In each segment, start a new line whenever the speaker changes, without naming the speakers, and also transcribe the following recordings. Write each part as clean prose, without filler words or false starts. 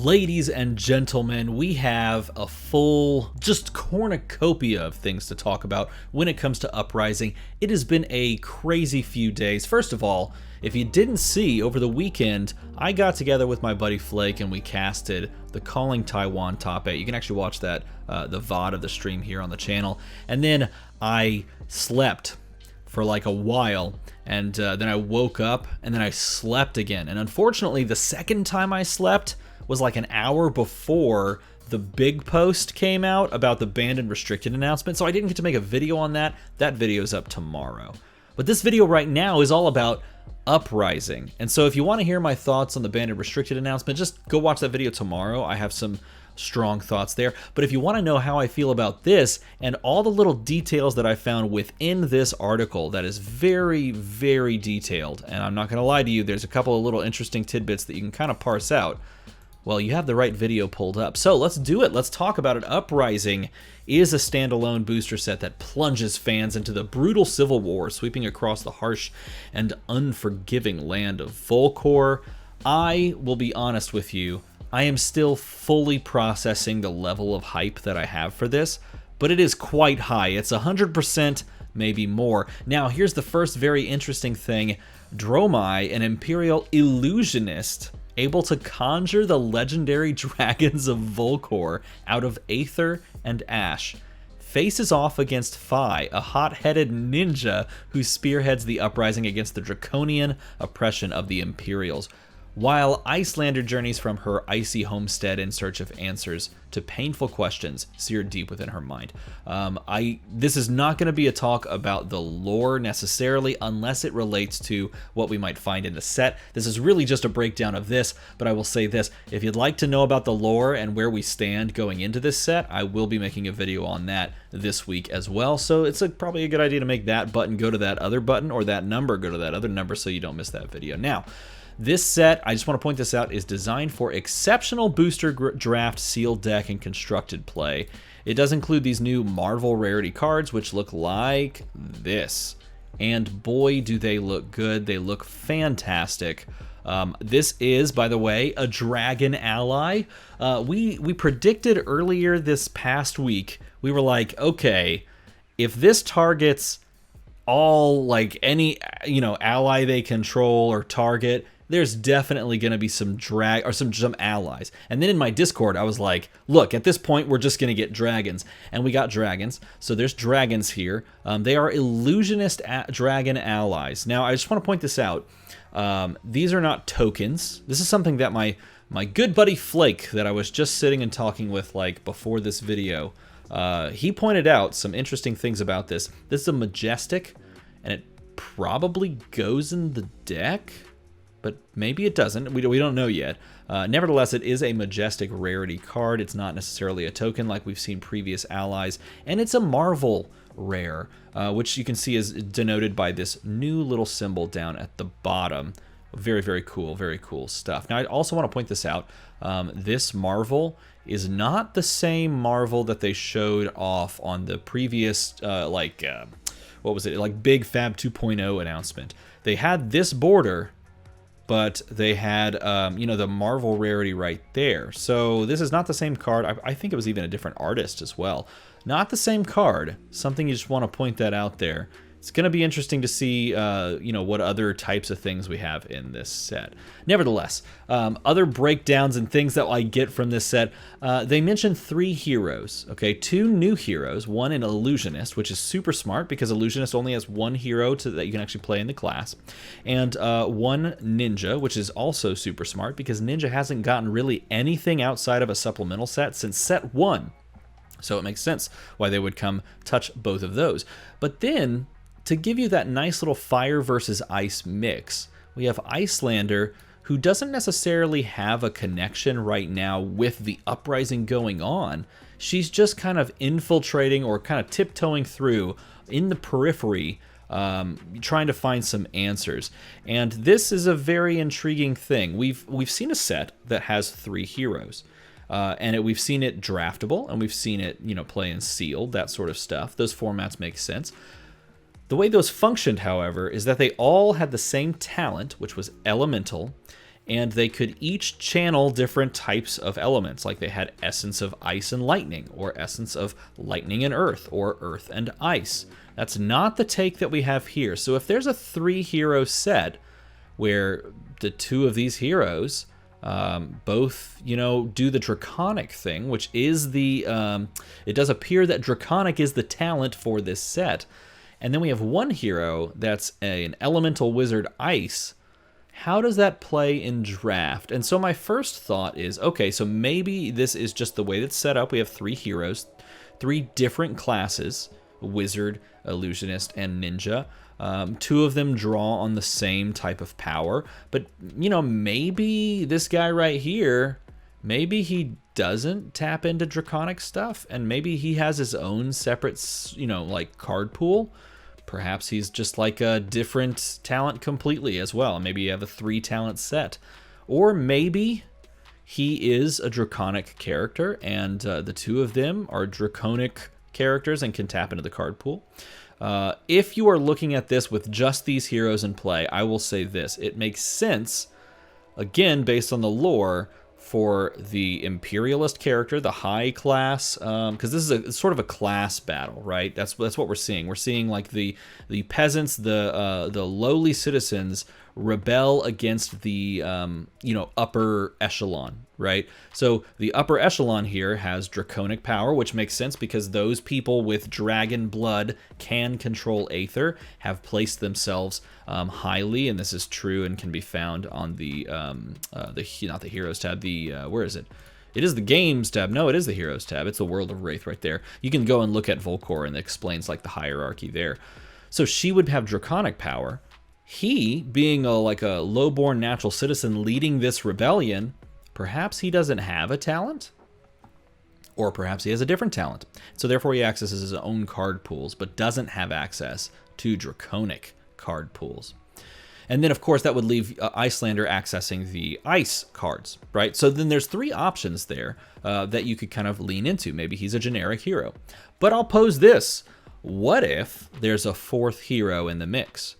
Ladies and gentlemen, we have a full, just cornucopia of things to talk about when it comes to Uprising. It has been a crazy few days. First of all, if you didn't see, over the weekend, I got together with my buddy Flake and we casted the Calling Taiwan Top 8. You can actually watch that, the VOD of the stream here on the channel. And then I slept for like a while, and then I woke up and then I slept again. And unfortunately, the second time I slept was like an hour before the big post came out about the banned and restricted announcement, so I didn't get to make a video on that. That video's up tomorrow. But this video right now is all about Uprising. And so if you want to hear my thoughts on the banned and restricted announcement, just go watch that video tomorrow. I have some strong thoughts there. But if you want to know how I feel about this and all the little details that I found within this article that is very, very detailed, and I'm not going to lie to you, there's a couple of little interesting tidbits that you can kind of parse out, well, you have the right video pulled up. So let's do it. Let's talk about it. Uprising is a standalone booster set that plunges fans into the brutal civil war sweeping across the harsh and unforgiving land of Volcor. I will be honest with you, I am still fully processing the level of hype that I have for this, but it is quite high. It's 100%, maybe more. Now, here's the first very interesting thing. Dromai, an Imperial illusionist, able to conjure the legendary dragons of Volcor out of Aether and Ash, faces off against Phi, a hot-headed ninja who spearheads the uprising against the draconian oppression of the Imperials, while Icelander journeys from her icy homestead in search of answers to painful questions seared deep within her mind. This is not going to be a talk about the lore necessarily, unless it relates to what we might find in the set. This is really just a breakdown of this, but I will say this. If you'd like to know about the lore and where we stand going into this set, I will be making a video on that this week as well. So it's probably a good idea to make that button go to that other button, or that number go to that other number, so you don't miss that video. Now, this set, I just want to point this out, is designed for exceptional booster draft, sealed deck, and constructed play. It does include these new Marvel rarity cards, which look like this. And boy, do they look good. They look fantastic. This is, by the way, a dragon ally. We predicted earlier this past week, we were like, okay, if this targets all, like, any, ally they control or target, there's definitely going to be some some allies. And then in my Discord, I was like, look, at this point, we're just going to get dragons. And we got dragons. So there's dragons here. They are illusionist dragon allies. Now, I just want to point this out. These are not tokens. This is something that my good buddy Flake, that I was just sitting and talking with like before this video, he pointed out some interesting things about this. This is a majestic, and it probably goes in the deck, but maybe it doesn't. We don't know yet. Nevertheless, it is a majestic rarity card. It's not necessarily a token like we've seen previous allies, and it's a Marvel rare, which you can see is denoted by this new little symbol down at the bottom. Very, very cool stuff. Now, I also want to point this out. This Marvel is not the same Marvel that they showed off on the previous, what was it, like Big Fab 2.0 announcement. They had this border, but they had, the Marvel rarity right there. So this is not the same card. I think it was even a different artist as well. Not the same card. Something you just want to point that out there. It's going to be interesting to see, what other types of things we have in this set. Nevertheless, other breakdowns and things that I get from this set, they mentioned 3 heroes, okay? 2 new heroes, one an illusionist, which is super smart because illusionist only has 1 hero that you can actually play in the class, and 1 ninja, which is also super smart because ninja hasn't gotten really anything outside of a supplemental set since set 1. So it makes sense why they would come touch both of those. But then, to give you that nice little fire versus ice mix, we have Icelander, who doesn't necessarily have a connection right now with the uprising going on. She's just kind of infiltrating or kind of tiptoeing through in the periphery, trying to find some answers. And this is a very intriguing thing. We've seen a set that has 3 heroes. And we've seen it draftable, and we've seen it, play in sealed, that sort of stuff. Those formats make sense. The way those functioned, however, is that they all had the same talent, which was elemental, and they could each channel different types of elements. Like they had essence of ice and lightning, or essence of lightning and earth, or earth and ice. That's not the take that we have here. So if there's a 3-hero set where the 2 of these heroes both, do the Draconic thing, which is the, it does appear that Draconic is the talent for this set. And then we have one hero that's an elemental wizard ice. How does that play in draft? And so my first thought is, okay, so maybe this is just the way that's set up. We have 3 heroes, 3 different classes, wizard, illusionist, and ninja. 2 of them draw on the same type of power, but maybe this guy right here, maybe he doesn't tap into Draconic stuff, and maybe he has his own separate, like card pool. Perhaps he's just like a different talent completely as well. Maybe you have a 3-talent set, or maybe he is a Draconic character, and the 2 of them are Draconic characters and can tap into the card pool. If you are looking at this with just these heroes in play, I will say this. It makes sense, again, based on the lore, for the Imperialist character, the high class, because this is sort of a class battle, right? That's what we're seeing. We're seeing like the peasants, the lowly citizens rebel against the upper echelon, right? So the upper echelon here has Draconic power, which makes sense because those people with dragon blood can control Aether, have placed themselves highly, and this is true and can be found on the not the Heroes tab, the where is it? It is the Games tab. No, it is the Heroes tab. It's the World of Wraith right there. You can go and look at Volcor, and it explains like the hierarchy there. So she would have Draconic power. He, being like a low-born natural citizen leading this rebellion, perhaps he doesn't have a talent, or perhaps he has a different talent. So therefore he accesses his own card pools, but doesn't have access to Draconic card pools. And then, of course, that would leave Icelander accessing the ice cards, right? So then there's 3 options there that you could kind of lean into. Maybe he's a generic hero. But I'll pose this. What if there's a 4th hero in the mix?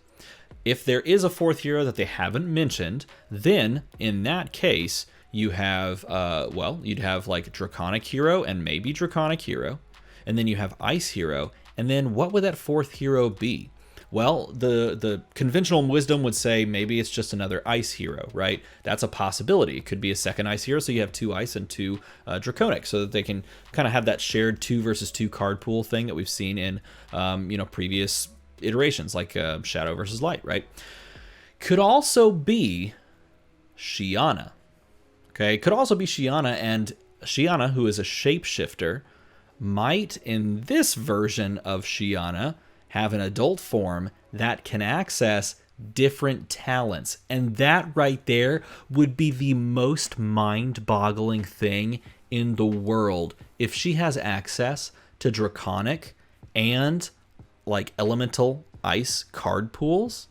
If there is a 4th hero that they haven't mentioned, then in that case, you have, you'd have like Draconic hero and maybe Draconic hero. And then you have Ice hero. And then what would that 4th hero be? Well, the conventional wisdom would say maybe it's just another ice hero, right? That's a possibility. It could be a second ice hero, so you have 2 ice and 2 Draconic, so that they can kind of have that shared 2 versus 2 card pool thing that we've seen in previous iterations, like Shadow versus Light, right? Could also be Shiana. Okay, could also be Shiana, and Shiana, who is a shapeshifter, might, in this version of Shiana, have an adult form that can access different talents. And that right there would be the most mind-boggling thing in the world. If she has access to Draconic and like elemental ice card pools,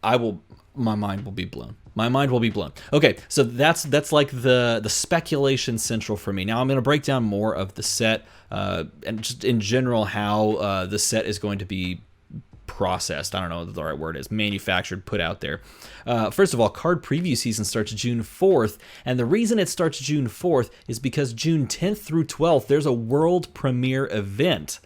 my mind will be blown. My mind will be blown. Okay, so that's like the speculation central for me. Now I'm going to break down more of the set and just in general how the set is going to be processed. I don't know what the right word is. Manufactured, put out there. First of all, card preview season starts June 4th, and the reason it starts June 4th is because June 10th through 12th, there's a world premiere event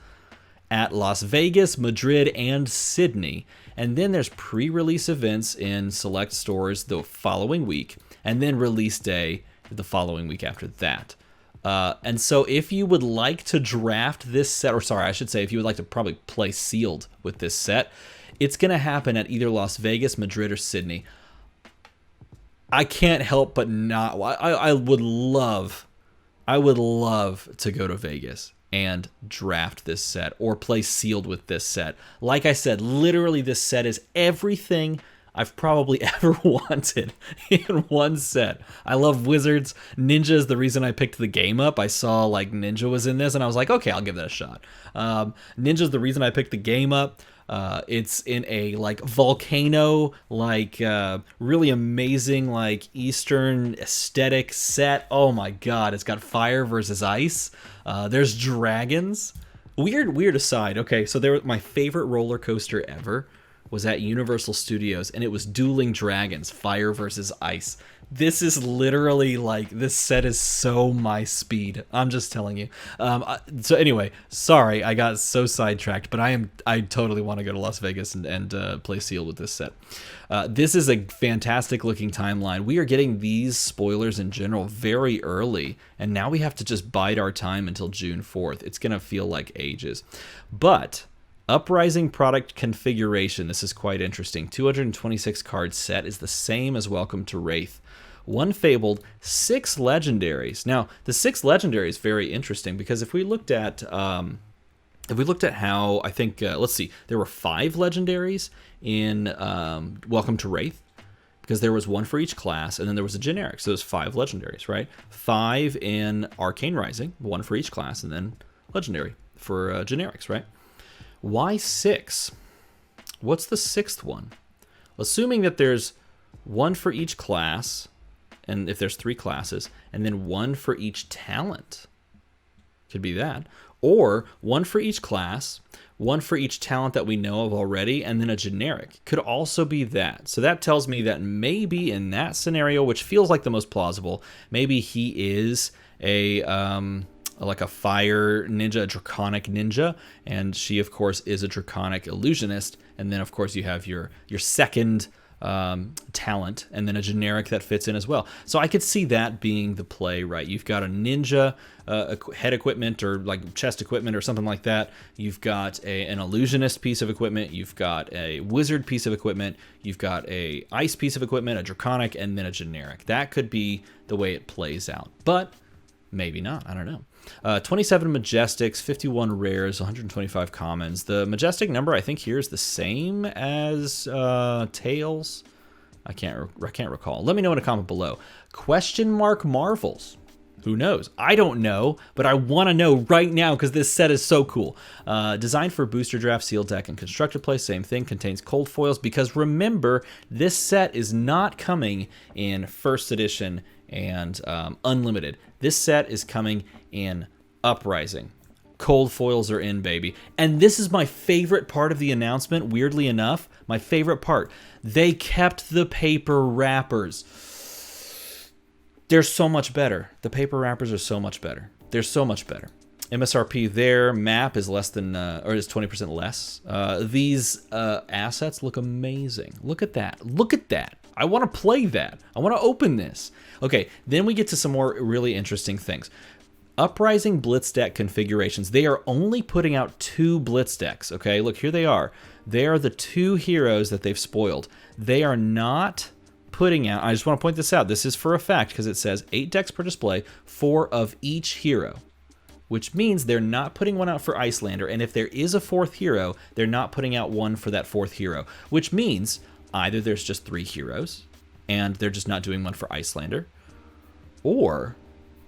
at Las Vegas, Madrid, and Sydney. And then there's pre-release events in select stores the following week, and then release day the following week after that. And so if you would like to draft this set, or sorry, I should say if you would like to probably play sealed with this set, it's going to happen at either Las Vegas, Madrid, or Sydney. I can't help but not. I would love to go to Vegas and draft this set or play sealed with this set. Like I said, literally this set is everything I've probably ever wanted in one set. I love wizards. Ninja is the reason I picked the game up. I saw like Ninja was in this and I was like, okay, I'll give that a shot. Ninja is the reason I picked the game up. It's in a like volcano, like really amazing, like Eastern aesthetic set. Oh my God, it's got fire versus ice. There's dragons. Weird aside. Okay, so my favorite roller coaster ever was at Universal Studios, and it was Dueling Dragons, Fire versus Ice. This is literally like, this set is so my speed. I'm just telling you. So anyway, sorry, I got so sidetracked, but I totally want to go to Las Vegas and play Sealed with this set. This is a fantastic looking timeline. We are getting these spoilers in general very early, and now we have to just bide our time until June 4th. It's going to feel like ages. But Uprising product configuration, this is quite interesting. 226 card set is the same as Welcome to Wraith. 1 Fabled, 6 Legendaries. Now, the 6 Legendary is very interesting because if we looked at how, I think, let's see, there were 5 Legendaries in Welcome to Wraith, because there was 1 for each class, and then there was a generic, so there's 5 Legendaries, right? 5 in Arcane Rising, 1 for each class, and then Legendary for generics, right? Why 6? What's the 6th one? Assuming that there's 1 for each class, and if there's 3 classes, and then 1 for each talent. Could be that. Or 1 for each class, 1 for each talent that we know of already, and then a generic. Could also be that. So that tells me that maybe in that scenario, which feels like the most plausible, maybe he is a like a fire ninja, a draconic ninja, and she of course is a draconic illusionist, and then of course you have your second talent, and then a generic that fits in as well. So I could see that being the play, right? You've got a ninja head equipment or like chest equipment or something like that. You've got an illusionist piece of equipment. You've got a wizard piece of equipment. You've got a ice piece of equipment, a draconic, and then a generic. That could be the way it plays out, but maybe not. I don't know. 27 Majestics, 51 Rares, 125 Commons. The Majestic number, I think, here is the same as Tails. I can't recall. Let me know in a comment below. Question mark Marvels. Who knows? I don't know, but I want to know right now because this set is so cool. Designed for booster draft, sealed deck, and constructed play. Same thing. Contains cold foils because remember, this set is not coming in first edition and unlimited. This set is coming in Uprising. Cold foils are in, baby. And this is my favorite part of the announcement, weirdly enough. My favorite part. They kept the paper wrappers. They're so much better. The paper wrappers are so much better. They're so much better. MSRP there. Map is less than, or is 20% less. These assets look amazing. Look at that. Look at that. I want to play that. I want to open this. Okay, then we get to some more really interesting things. Uprising Blitz deck configurations. They are only putting out 2 Blitz decks, okay? Look, here they are. They are the 2 heroes that they've spoiled. They are not putting out, I just want to point this out. This is for a fact because it says 8 decks per display, 4 of each hero, which means they're not putting one out for Icelander, and if there is a 4th hero, they're not putting out one for that 4th hero, which means either there's just 3 heroes, and they're just not doing one for Icelander, or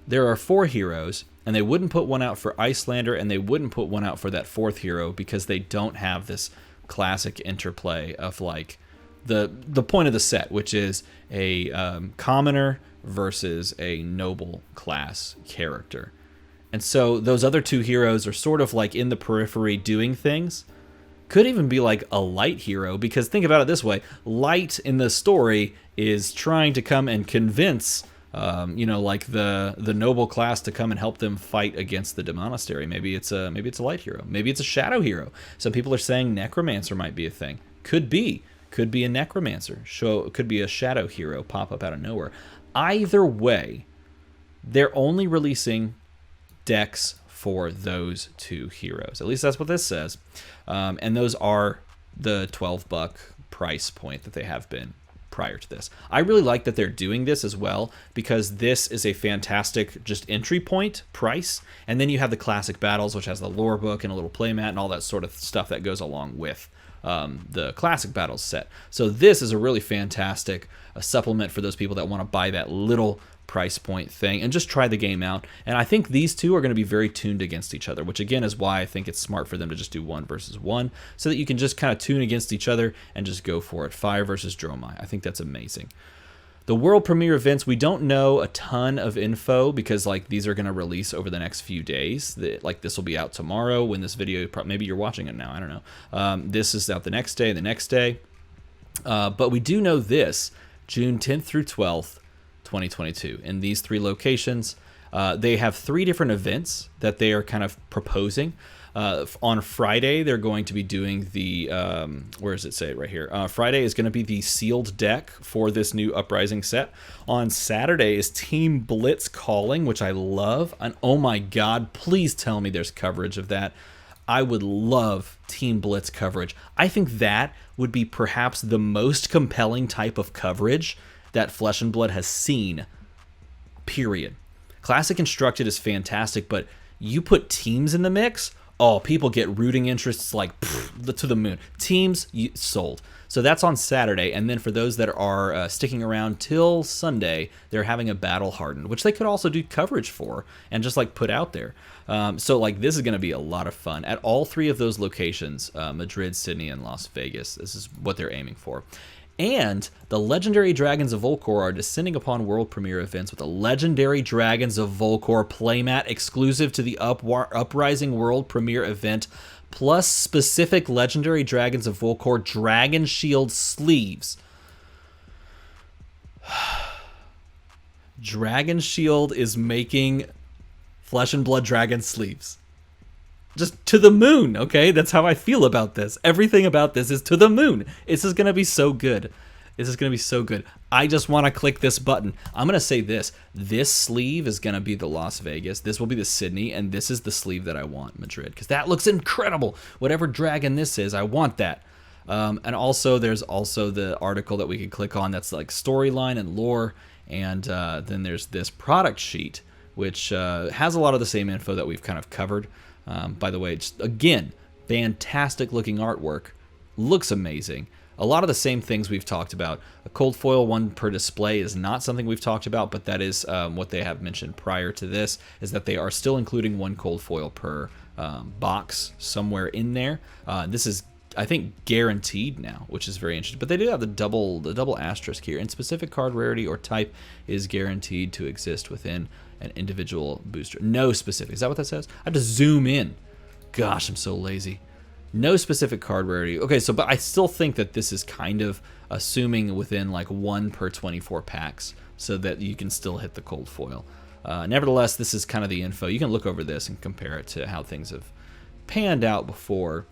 there are 4 heroes, and they wouldn't put one out for Icelander, and they wouldn't put one out for that 4th hero because they don't have this classic interplay of like the point of the set, which is a commoner versus a noble class character. And so those other 2 heroes are sort of like in the periphery doing things. Could even be like a light hero, because think about it this way. Light in the story is trying to come and convince like the noble class to come and help them fight against the demonastery. Maybe it's a light hero. Maybe it's a shadow hero. Some people are saying necromancer might be a thing. Could be a necromancer. Could be a shadow hero pop up out of nowhere. Either way, they're only releasing decks for those 2 heroes. At least that's what this says. And those are the $12 price point that they have been prior to this. I really like that they're doing this as well, because this is a fantastic just entry point price, and then you have the classic battles, which has the lore book and a little playmat and all that sort of stuff that goes along with the classic battles set. So this is a really fantastic supplement for those people that want to buy that little price point thing and just try the game out. And I think these 2 are going to be very tuned against each other, which again is why I think it's smart for them to just do 1 versus 1, so that you can just kind of tune against each other and just go for it. Fire versus Dromai. I think that's amazing. The world premiere events, we don't know a ton of info because like these are going to release over the next few days. Like this will be out tomorrow when this video, maybe you're watching it now, I don't know. This is out the next day. But we do know this, June 10th through 12th, 2022. In these 3 locations, they have 3 different events that they are kind of proposing. On Friday, they're going to be doing the, where does it say it right here? Friday is going to be the sealed deck for this new Uprising set. On Saturday is Team Blitz calling, which I love. And oh my God, please tell me there's coverage of that. I would love Team Blitz coverage. I think that would be perhaps the most compelling type of coverage that Flesh and Blood has seen, period. Classic Constructed is fantastic, but you put teams in the mix, oh, people get rooting interests like to the moon. Teams sold. So that's on Saturday. And then for those that are sticking around till Sunday, they're having a Battle Hardened, which they could also do coverage for and just like put out there. So like this is going to be a lot of fun at all 3 of those locations, Madrid, Sydney, and Las Vegas. This is what they're aiming for. And the Legendary Dragons of Volcor are descending upon world premiere events with a Legendary Dragons of Volcor playmat exclusive to the Uprising world premiere event, plus specific Legendary Dragons of Volcor Dragon Shield sleeves. Dragon Shield is making Flesh and Blood Dragon sleeves. Just to the moon, okay? That's how I feel about this. Everything about this is to the moon. This is going to be so good. This is going to be so good. I just want to click this button. I'm going to say this. This sleeve is going to be the Las Vegas. This will be the Sydney, and this is the sleeve that I want, Madrid, because that looks incredible. Whatever dragon this is, I want that. And also, there's also the article that we could click on that's like storyline and lore, and then there's this product sheet, which has a lot of the same info that we've kind of covered. By the way, just, again, fantastic looking artwork. Looks amazing. A lot of the same things we've talked about. A cold foil 1 per display is not something we've talked about, but that is what they have mentioned prior to this, is that they are still including 1 cold foil per box somewhere in there. This is, I think, guaranteed now, which is very interesting. But they do have the double asterisk here. And specific card rarity or type is guaranteed to exist within an individual booster. No specific. Is that what that says? I have to zoom in. Gosh, I'm so lazy. No specific card rarity. Okay, so but I still think that this is kind of assuming within like 1 per 24 packs so that you can still hit the cold foil. Nevertheless, this is kind of the info. You can look over this and compare it to how things have panned out before.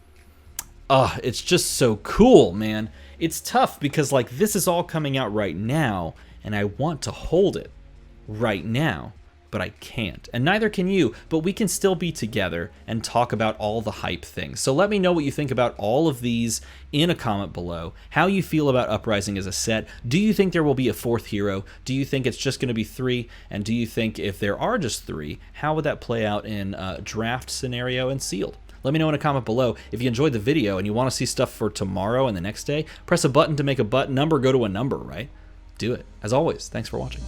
It's just so cool, man. It's tough because like this is all coming out right now and I want to hold it right now, but I can't. And neither can you, but we can still be together and talk about all the hype things. So let me know what you think about all of these in a comment below. How you feel about Uprising as a set. Do you think there will be a 4th hero? Do you think it's just going to be 3? And do you think if there are just 3, how would that play out in a draft scenario and sealed? Let me know in a comment below. If you enjoyed the video and you want to see stuff for tomorrow and the next day, press a button to make a button number go to a number, right? Do it. As always, thanks for watching.